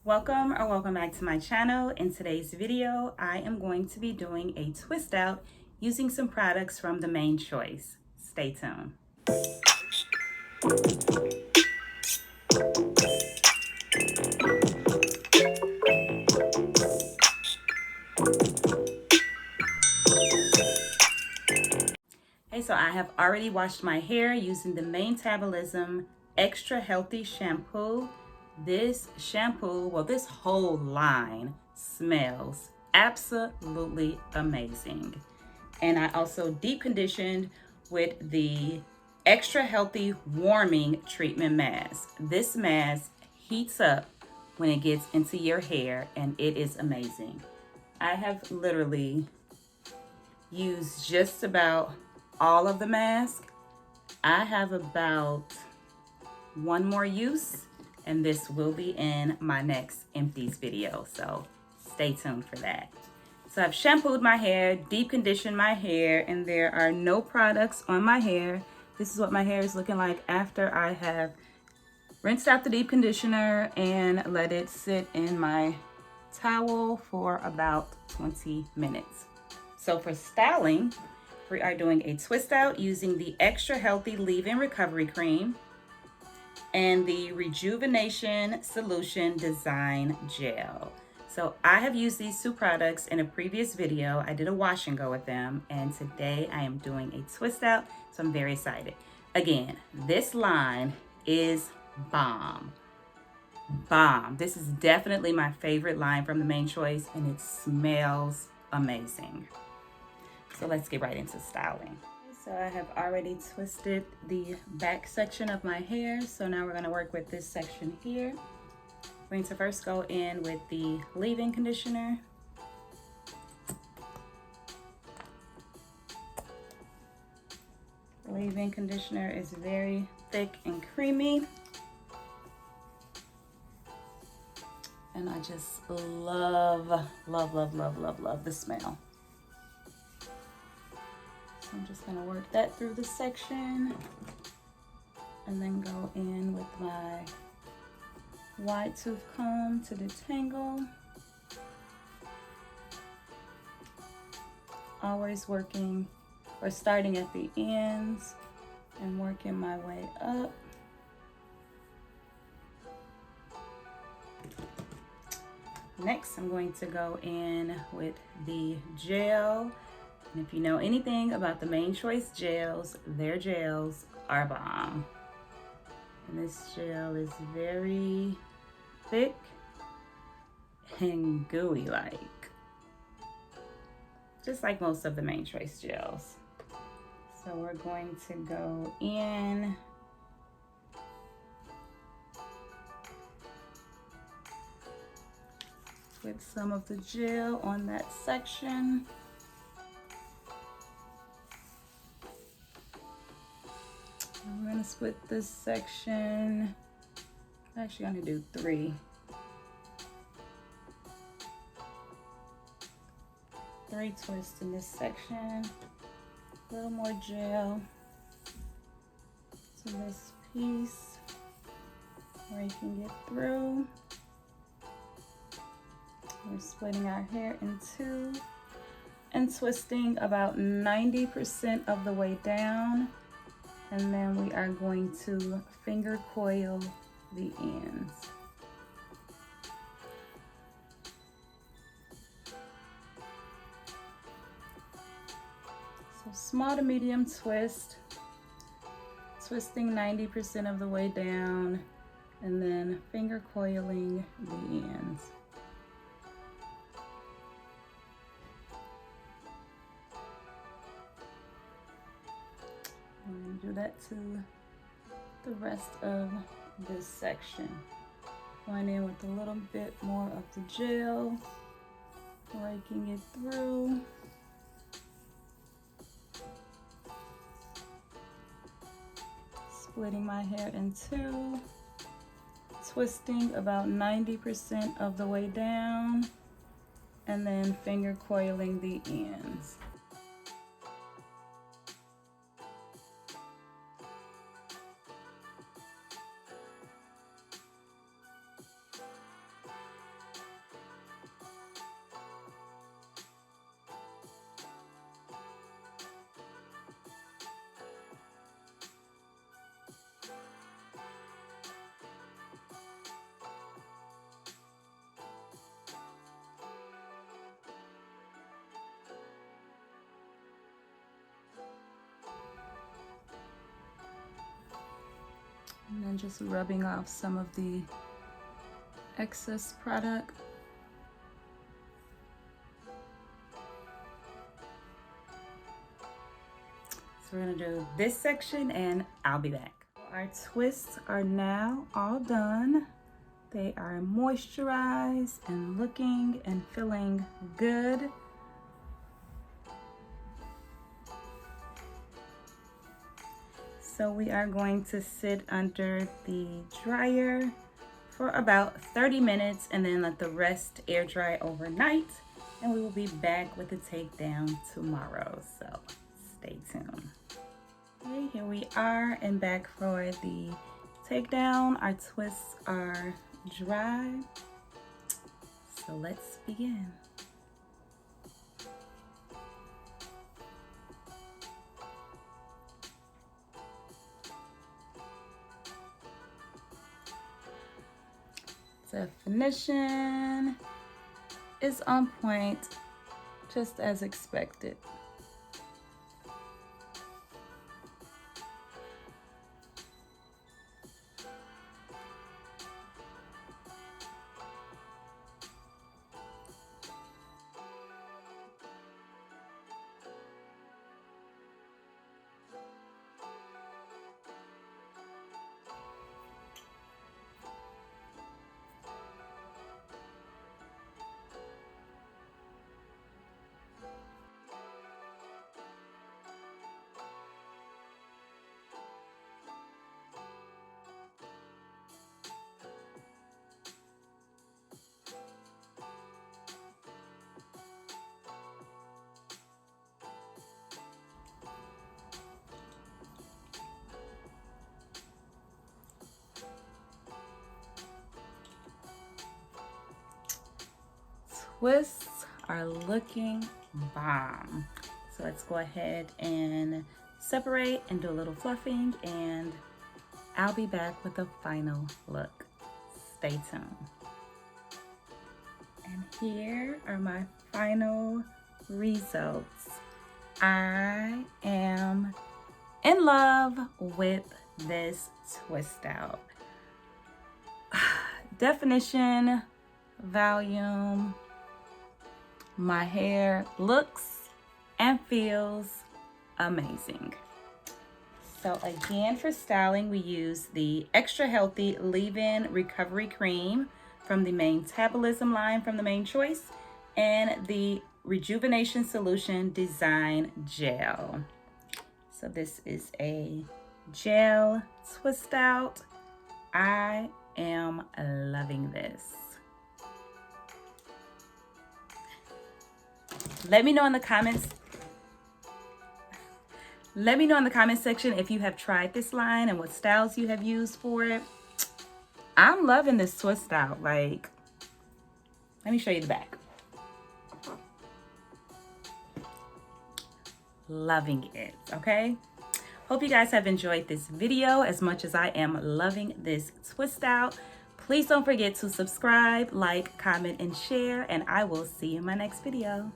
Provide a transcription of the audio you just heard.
Welcome back to my channel. In today's video, I am going to be doing a twist out using some products from the Main Choice. Stay tuned. Okay, so I have already washed my hair using the Manetabolism Extra Healthy Shampoo. This shampoo, well, this whole line smells absolutely amazing. And I also deep conditioned with the Extra Healthy Warming Treatment Mask. This mask heats up when it gets into your hair, and it is amazing. I have literally used just about all of the mask. I have about one more use, and this will be in my next empties video, so stay tuned for that. So I've shampooed my hair, deep conditioned my hair, and there are no products on my hair. This is what my hair is looking like after I have rinsed out the deep conditioner and let it sit in my towel for about 20 minutes. So for styling, we are doing a twist out using the Extra Healthy Leave-In Recovery Cream and the Rejuvenation Solution Design Gel. So I have used these two products in a previous video. I did a wash and go with them, and today I am doing a twist out, so I'm very excited. Again, this line is bomb. This is definitely my favorite line from the Main Choice, and it smells amazing. So let's get right into styling. So I have already twisted the back section of my hair. So now we're going to work with this section here. I'm going to first go in with the leave-in conditioner. The leave-in conditioner is very thick and creamy. And I just love the smell. So I'm just gonna work that through the section and then go in with my wide tooth comb to detangle. Always working or starting at the ends and working my way up. Next, I'm going to go in with the gel. And if you know anything about the Main Choice gels, their gels are bomb. And this gel is very thick and gooey-like, just like most of the Main Choice gels. So we're going to go in with some of the gel on that section. We're gonna split this section. I'm actually gonna do 3. 3 twists in this section. A little more gel to this piece where you can get through. We're splitting our hair in 2 and twisting about 90% of the way down. And then we are going to finger coil the ends. So small to medium twist, twisting 90% of the way down, and then finger coiling the ends. And do that to the rest of this section. Going in with a little bit more of the gel, raking it through. Splitting my hair in 2, twisting about 90% of the way down, and then finger coiling the ends. and just rubbing off some of the excess product. So we're gonna do this section and I'll be back. Our twists are now all done. They are moisturized and looking and feeling good. So we are going to sit under the dryer for about 30 minutes and then let the rest air dry overnight. And we will be back with the takedown tomorrow, so stay tuned. Okay, here we are and back for the takedown. Our twists are dry, so let's begin. Definition is on point, just as expected. Twists are looking bomb. So let's go ahead and separate and do a little fluffing, and I'll be back with a final look. Stay tuned. And here are my final results. I am in love with this twist out. Definition, volume. My hair looks and feels amazing. So again, for styling, we use the Extra Healthy Leave-In Recovery Cream from the Manetabolism line from the Main Choice, and the Rejuvenation Solution Design Gel. So this is a gel twist out. I am loving this. Let me know in the comments. Let me know in the comment section if you have tried this line and what styles you have used for it. I'm loving this twist out. Like, let me show you the back. Loving it, okay? Hope you guys have enjoyed this video as much as I am loving this twist out. Please don't forget to subscribe, like, comment, and share, and I will see you in my next video.